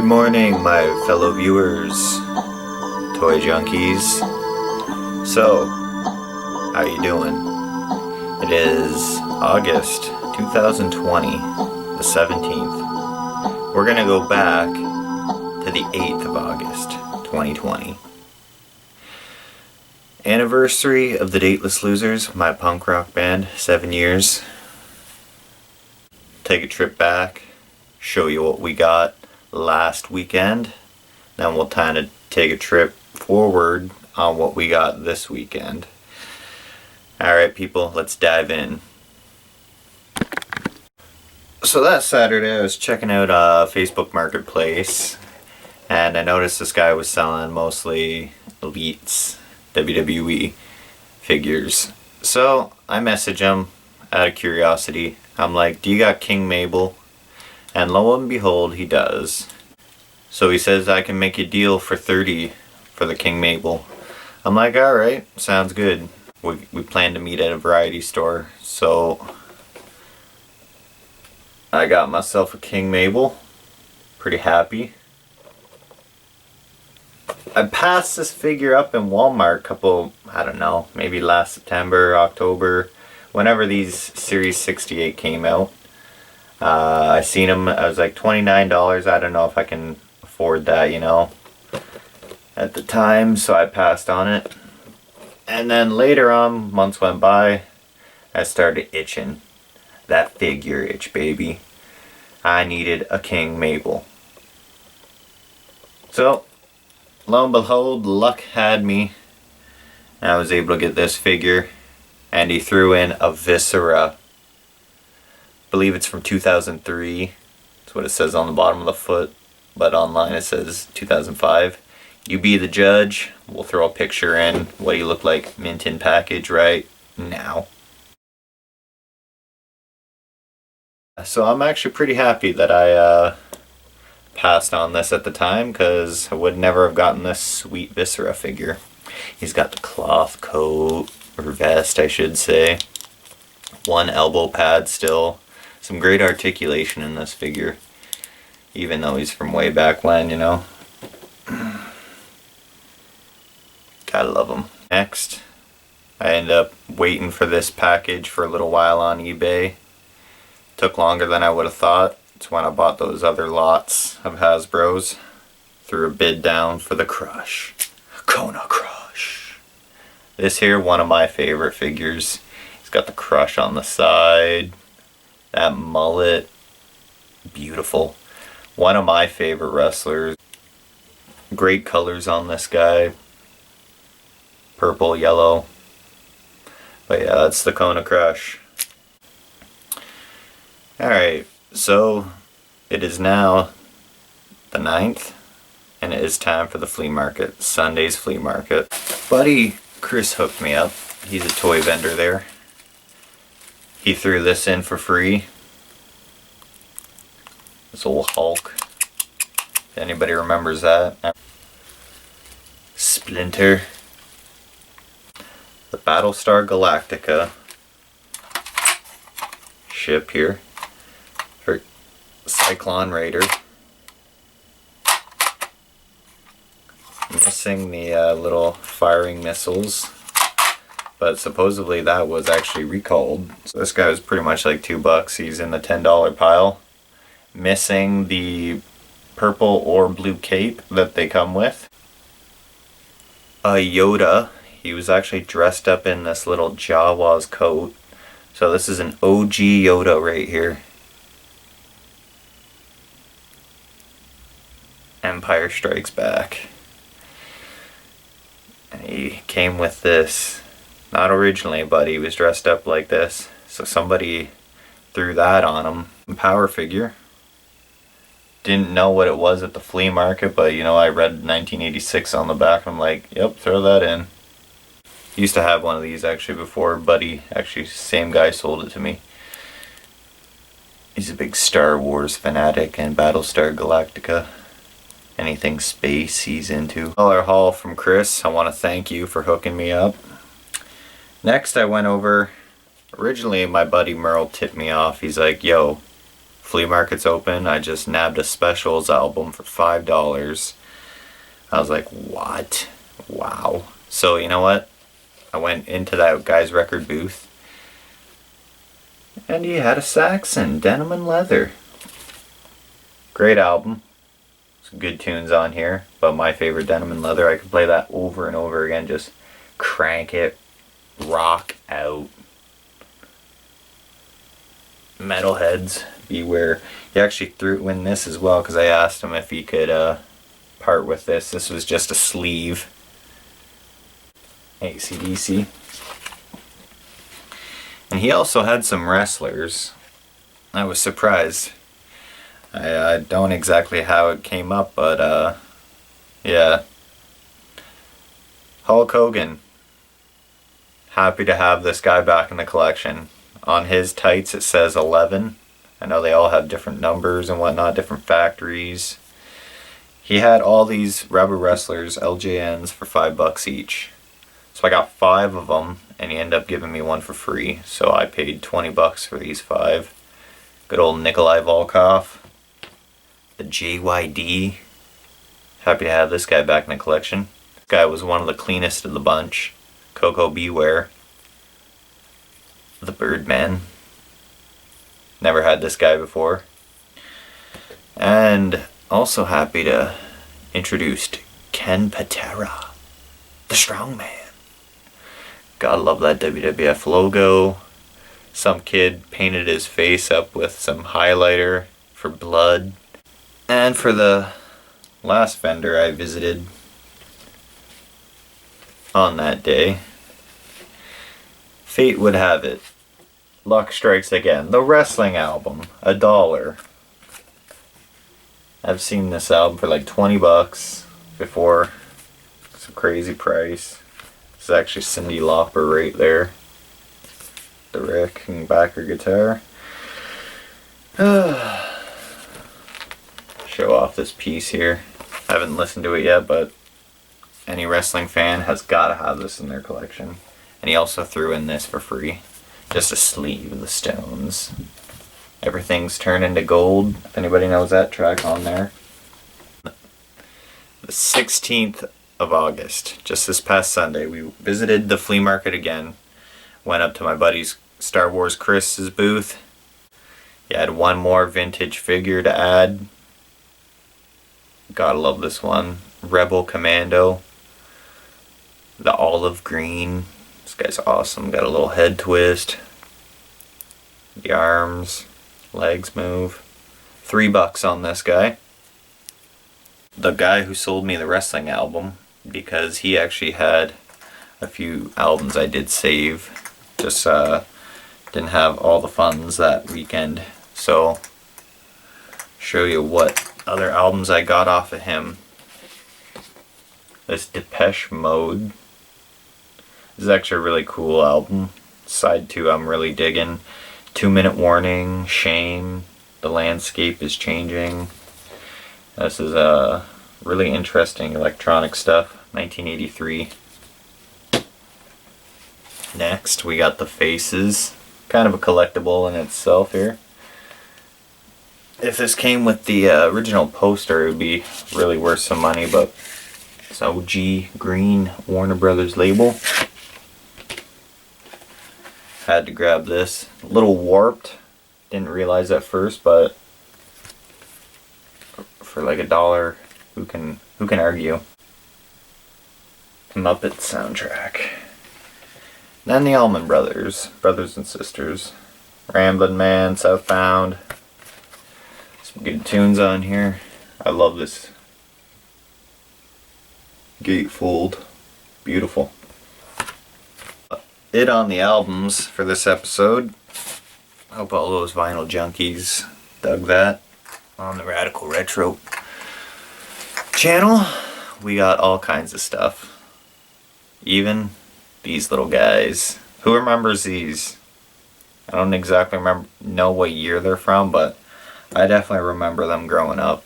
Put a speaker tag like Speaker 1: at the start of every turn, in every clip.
Speaker 1: Good morning, my fellow viewers, toy junkies. So, how you doing? It is August 2020, the 17th. We're gonna go back to the 8th of August, 2020. Anniversary of the Dateless Losers, my punk rock band, 7 years. Take a trip back, show you what we got last weekend, then we'll kind of take a trip forward on what we got this weekend. Alright people, let's dive in. So that Saturday I was checking out Facebook Marketplace and I noticed this guy was selling mostly Elites WWE figures. So I message him out of curiosity. I'm like, do you got King Mabel? And lo and behold, he does. So he says, I can make a deal for 30 for the King Mabel. I'm like, alright, sounds good. We plan to meet at a variety store. So I got myself a King Mabel. Pretty happy. I passed this figure up in Walmart I don't know, maybe last September, October, whenever these Series 68 came out. I seen them, I was like $29, I don't know if I can afford that, you know, at the time, so I passed on it. And then later on, months went by, I started itching. That figure itch, baby. I needed a King Mabel. So, lo and behold, luck had me. And I was able to get this figure. And he threw in a Viscera. I believe it's from 2003. That's what it says on the bottom of the foot. But online it says 2005. You be the judge. We'll throw a picture in what he looked like mint in package right now. So I'm actually pretty happy that I passed on this at the time, because I would never have gotten this sweet Viscera figure. He's got the cloth coat, or vest I should say. One elbow pad still. Some great articulation in this figure. Even though he's from way back when, you know. Gotta love him. Next, I end up waiting for this package for a little while on eBay. Took longer than I would have thought. It's when I bought those other lots of Hasbros. Threw a bid down for the Crush. Kona Crush. This here, one of my favorite figures. He's got the Crush on the side. That mullet. Beautiful. One of my favorite wrestlers. Great colors on this guy. Purple, yellow. But yeah, that's the Kona Crush. Alright, so it is now the 9th, and it is time for the flea market, Sunday's flea market. Buddy Chris hooked me up. He's a toy vendor there. He threw this in for free. This old Hulk. If anybody remembers that. Splinter. The Battlestar Galactica ship here. For Cyclone Raider. Missing the little firing missiles. But supposedly that was actually recalled. So this guy was pretty much like $2. He's in the $10 pile. Missing the purple or blue cape that they come with. A Yoda. He was actually dressed up in this little Jawa's coat. So this is an OG Yoda right here. Empire Strikes Back. And he came with this. Not originally, but he was dressed up like this. So somebody threw that on him. Power figure. Didn't know what it was at the flea market, but you know, I read 1986 on the back and I'm like, yep, throw that in. Used to have one of these actually before. Buddy, actually same guy, sold it to me. He's a big Star Wars fanatic and Battlestar Galactica. Anything space he's into. $1 haul from Chris. I want to thank you for hooking me up. Next I went over, originally my buddy Merle tipped me off. He's like, yo, flea market's open, I just nabbed a Specials album for $5. I was like, what? Wow. So you know what? I went into that guy's record booth, and he had a Saxon, Denim and Leather. Great album. Some good tunes on here, but my favorite, Denim and Leather, I could play that over and over again. Just crank it, rock out. Metalheads, beware. He actually threw in this as well, because I asked him if he could part with this. This was just a sleeve. AC/DC. And he also had some wrestlers. I was surprised. I don't exactly how it came up, but yeah. Hulk Hogan. Happy to have this guy back in the collection. On his tights it says 11. I know they all have different numbers and whatnot, different factories. He had all these rubber wrestlers, LJNs, for $5 each. So I got 5 of them, and he ended up giving me one for free. So I paid $20 for these 5. Good old Nikolai Volkov. The JYD. Happy to have this guy back in the collection. This guy was one of the cleanest of the bunch. Coco Beware. The Birdman. Never had this guy before. And also happy to introduce Ken Patera, the Strongman. Gotta love that WWF logo. Some kid painted his face up with some highlighter for blood. And for the last vendor I visited on that day, fate would have it. Luck strikes again. The wrestling album, $1. I've seen this album for like $20 before. It's a crazy price. This is actually Cyndi Lauper right there. The Rickenbacker guitar. Show off this piece here. I haven't listened to it yet, but any wrestling fan has got to have this in their collection. And he also threw in this for free. Just a sleeve of the Stones. Everything's turned into gold. If anybody knows that track on there. The 16th of August, just this past Sunday, we visited the flea market again. Went up to my buddy's Star Wars Chris's booth. He had one more vintage figure to add. Gotta love this one. Rebel Commando. The olive green. This guy's awesome. Got a little head twist. The arms, legs move. $3 on this guy. The guy who sold me the wrestling album, because he actually had a few albums I did save. Just didn't have all the funds that weekend. So show you what other albums I got off of him. This Depeche Mode. This is actually a really cool album. Side 2 I'm really digging. 2 Minute Warning, Shame, The Landscape is Changing. This is really interesting electronic stuff. 1983. Next we got The Faces. Kind of a collectible in itself here. If this came with the original poster, it would be really worth some money, but it's OG green Warner Brothers label. Had to grab this. A little warped. Didn't realize at first, but for like $1, who can argue? Muppet soundtrack. Then the Allman Brothers, brothers and sisters. Ramblin' Man, Southbound. Some good tunes on here. I love this gatefold. Beautiful. It on the albums for this episode. I hope all those vinyl junkies dug that. On the Radical Retro channel, we got all kinds of stuff. Even these little guys. Who remembers these? I don't exactly know what year they're from, but I definitely remember them growing up.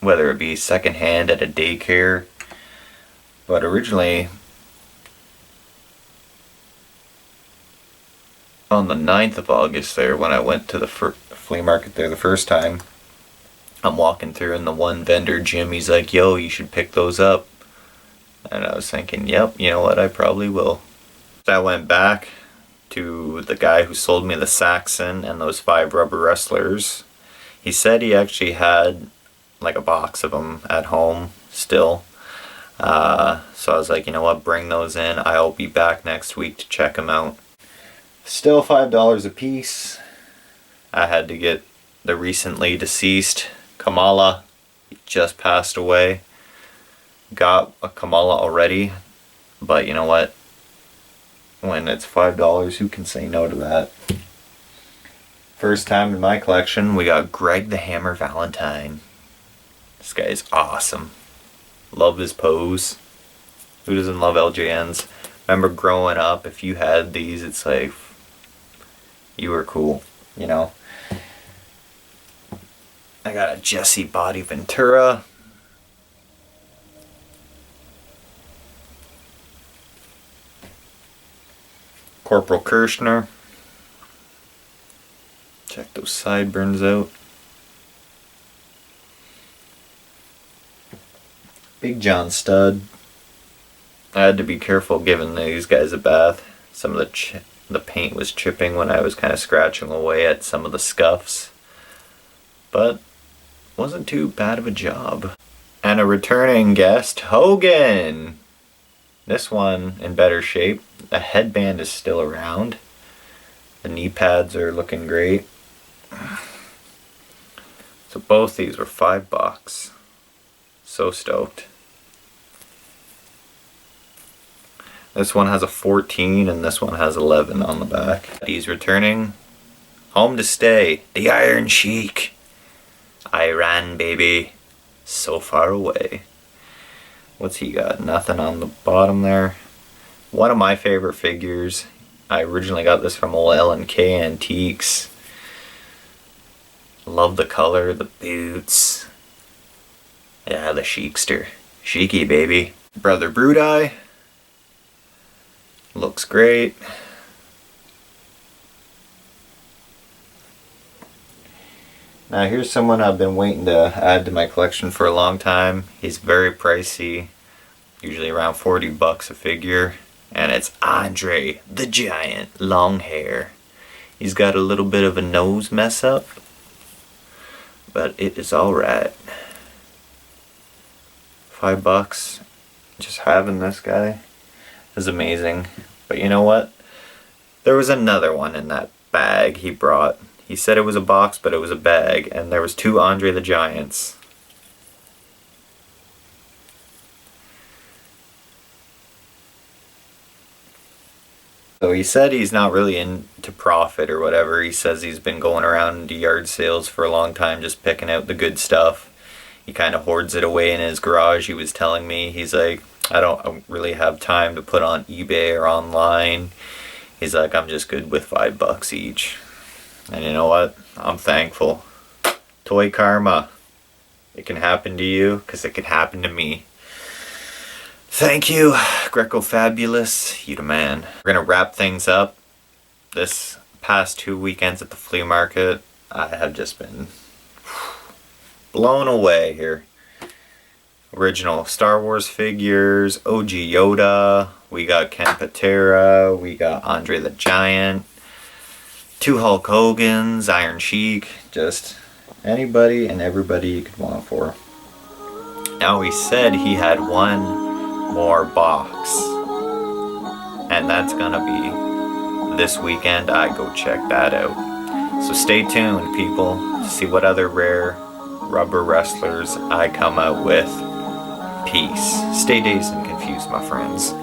Speaker 1: Whether it be secondhand at a daycare, but originally on the 9th of August there, when I went to the flea market there the first time, I'm walking through and the one vendor, Jim, he's like, yo, you should pick those up. And I was thinking, yep, you know what, I probably will. So I went back to the guy who sold me the Saxon and those 5 rubber wrestlers. He said he actually had like a box of them at home still. So I was like, you know what, bring those in. I'll be back next week to check them out. Still $5 a piece. I had to get the recently deceased Kamala. He just passed away. Got a Kamala already, but you know what? When it's $5, who can say no to that? First time in my collection, we got Greg the Hammer Valentine. This guy is awesome. Love his pose. Who doesn't love LJNs? Remember growing up, if you had these, it's like you were cool, you know? I got a Jesse Body Ventura. Corporal Kirshner. Check those sideburns out. Big John Stud. I had to be careful giving these guys a bath. Some of the paint was chipping when I was kind of scratching away at some of the scuffs. But wasn't too bad of a job. And a returning guest, Hogan! This one in better shape. The headband is still around. The knee pads are looking great. So both these were $5. So stoked. This one has a 14 and this one has 11 on the back. He's returning. Home to stay. The Iron Sheik. Iran, baby. So far away. What's he got? Nothing on the bottom there. One of my favorite figures. I originally got this from old L&K Antiques. Love the color, the boots. Yeah, the Sheikster. Sheiky, baby. Brother Brudeye. Looks great. Now here's someone I've been waiting to add to my collection for a long time. He's very pricey, usually around $40 a figure, and it's Andre the Giant, long hair. He's got a little bit of a nose mess up, but it is alright. $5, just having this guy is amazing. But you know what? There was another one in that bag he brought. He said it was a box, but it was a bag, and there was 2 Andre the Giants. So he said he's not really into profit or whatever. He says he's been going around into yard sales for a long time, just picking out the good stuff. He kind of hoards it away in his garage. He was telling me, he's like, I don't really have time to put on eBay or online. He's like, I'm just good with $5 each. And you know what? I'm thankful. Toy karma. It can happen to you because it can happen to me. Thank you, Greco Fabulous. You the man. We're going to wrap things up. This past 2 weekends at the flea market, I have just been blown away here. Original Star Wars figures, OG Yoda, we got Ken Patera, we got Andre the Giant, 2 Hulk Hogans, Iron Sheik, just anybody and everybody you could want for. Now he said he had one more box, and that's gonna be this weekend. I go check that out. So stay tuned, people, to see what other rare rubber wrestlers I come out with. Peace. Stay dazed and confused, my friends.